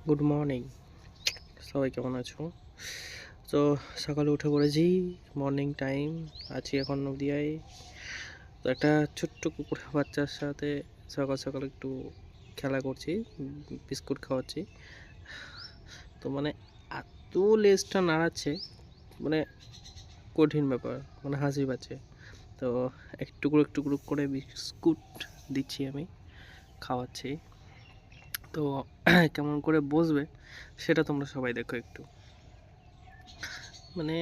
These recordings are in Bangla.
গুড মর্নিং, সবাই কেমন আছো? তো সকালে উঠে পড়েছি, মর্নিং টাইম। আছি এখন নদিয়ায়। তো একটা ছোট্ট কুকুর বাচ্চার সাথে সকাল সকাল একটু খেলা করছি, বিস্কুট খাওয়াচ্ছি। তো মানে এত লেজটা নাড়াচ্ছে, মানে কঠিন ব্যাপার, মানে হাসি পাচ্ছে। তো একটু করে বিস্কুট দিচ্ছি, আমি খাওয়াচ্ছি। তো কেমন করে বসবে সেটা তোমরা সবাই দেখো একটু। মানে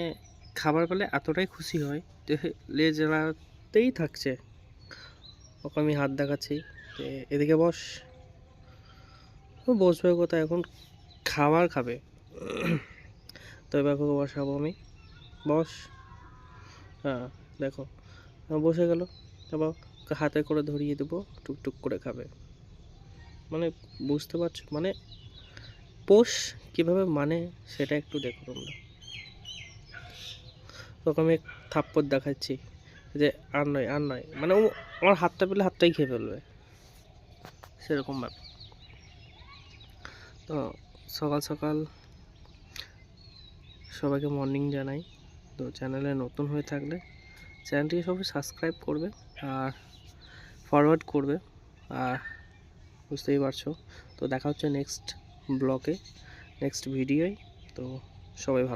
খাবার পেলে এতটাই খুশি হয় যে লেজ এড়াতেই থাকছে। ওকে আমি হাত দেখাচ্ছি যে এদিকে বস। ও বসবে কোথায়, এখন খাবার খাবে। তো এবার ওকে বসাবো আমি। বস। হ্যাঁ, দেখো বসে গেল। এবার ওকে হাতে করে ধরিয়ে দেবো, টুকটুক করে খাবে। মানে বুঝতে পারছো, মানে পোষ কীভাবে মানে সেটা একটু দেখো তোমরা। তোকে আমি থাপ্পড় দেখাচ্ছি যে আর নয় আর নয়, মানে ও আমার হাতটা পেলে হাতটাই খেয়ে ফেলবে, সেরকম ব্যাপার। তো সকাল সকাল সবাইকে মর্নিং জানাই। তো চ্যানেলে নতুন হয়ে থাকলে চ্যানেলটিকে সবাই সাবস্ক্রাইব করবে আর ফরওয়ার্ড করবে, আর বুঝতেই পারছো। তো দেখা হচ্ছে নেক্সট ব্লগে, নেক্সট ভিডিওয়। তো সবাই ভালো।